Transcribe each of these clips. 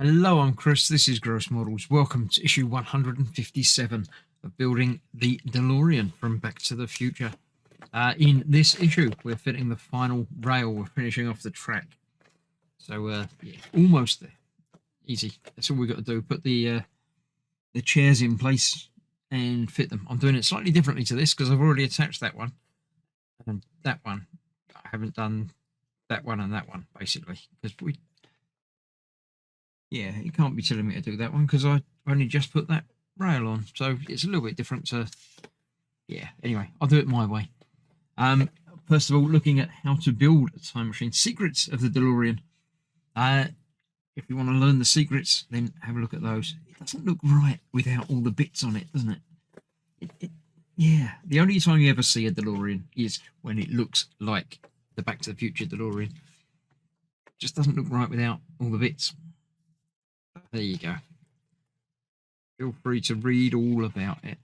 Hello, I'm Chris. This is Gross Models. Welcome to issue 157 of building the Delorean from Back to the Future. In this issue, we're fitting the final rail. We're finishing off the track. So, yeah, almost there. Easy. That's all we've got to do. Put the chairs in place and fit them. I'm doing it slightly differently to this because I've already attached that one and that one. I haven't done that one and that one, basically, because yeah, you can't be telling me to do that one because I only just put that rail on. So it's a little bit different to, yeah, anyway, I'll do it my way. First of all, looking at how to build a time machine. Secrets of the DeLorean. If you want to learn the secrets, then have a look at those. It doesn't look right without all the bits on it, doesn't it? Yeah, the only time you ever see a DeLorean is when it looks like the Back to the Future DeLorean. It just doesn't look right without all the bits. There you go. Feel free to read all about it.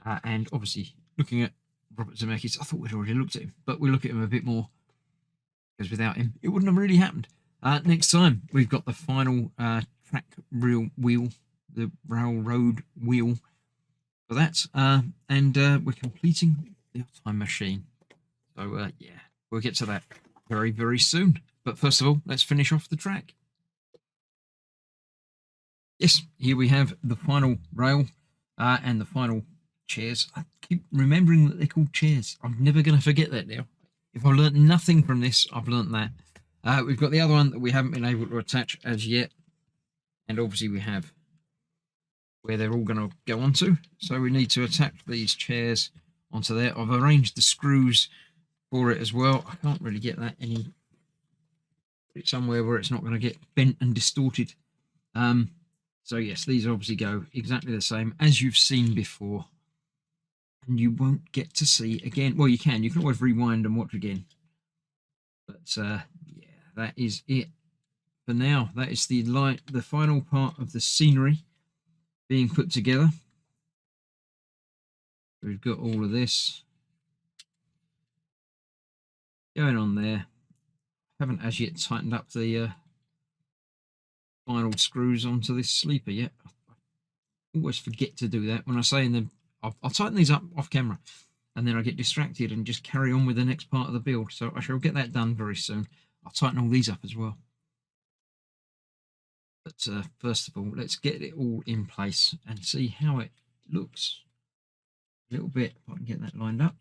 And obviously, looking at Robert Zemeckis, I thought we'd already looked at him, but we'll look at him a bit more because without him, it wouldn't have really happened. Next time, we've got the final track wheel, the railroad wheel for that, and we're completing the time machine. So, yeah, we'll get to that very, very soon. But first of all, let's finish off the track. Yes, here we have the final rail and the final chairs. I keep remembering that they're called chairs. I'm never going to forget that now. If I learnt nothing from this, I've learnt that. We've got the other one that we haven't been able to attach as yet. And obviously we have where they're all going to go onto. So we need to attach these chairs onto there. I've arranged the screws for it as well. I can't really get that somewhere where it's not going to get bent and distorted. So yes, these obviously go exactly the same as you've seen before. And you won't get to see again. Well, you can always rewind and watch again. But yeah, that is it for now. That is the final part of the scenery being put together. We've got all of this going on there. Haven't as yet tightened up the final screws onto this sleeper yet. I always forget to do that when I say I'll tighten these up off camera and then I get distracted and just carry on with the next part of the build. So I shall get that done very soon. I'll tighten all these up as well. But first of all, let's get it all in place and see how it looks. A little bit, if I can get that lined up.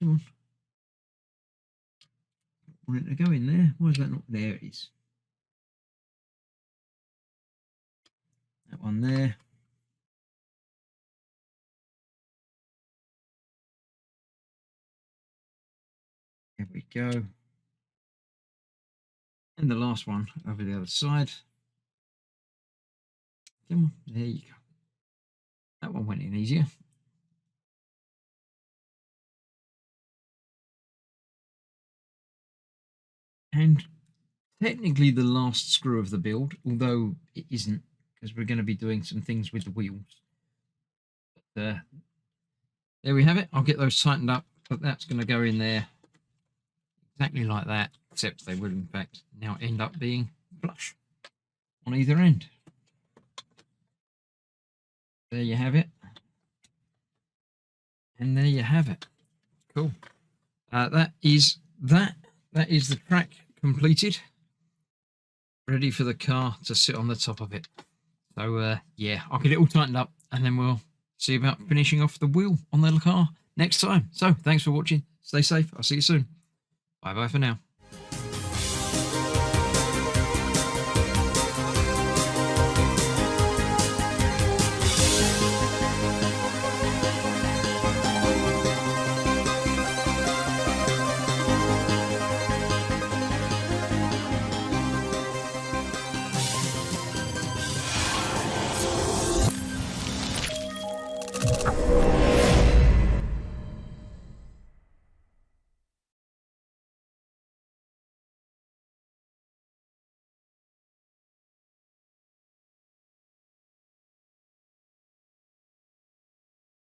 Come on. I want it to go in there. Why is that not there? It is. That one there. There we go. And the last one over the other side. Come on, there you go. That one went in easier. And technically the last screw of the build, although it isn't, because we're going to be doing some things with the wheels. But there we have it. I'll get those tightened up, but that's going to go in there exactly like that, except they will in fact now end up being flush on either end. There you have it. And there you have it. Cool. That is the track completed. Ready for the car to sit on the top of it. So, yeah, I'll get it all tightened up and then we'll see about finishing off the wheel on the car next time. So, thanks for watching. Stay safe. I'll see you soon. Bye-bye for now.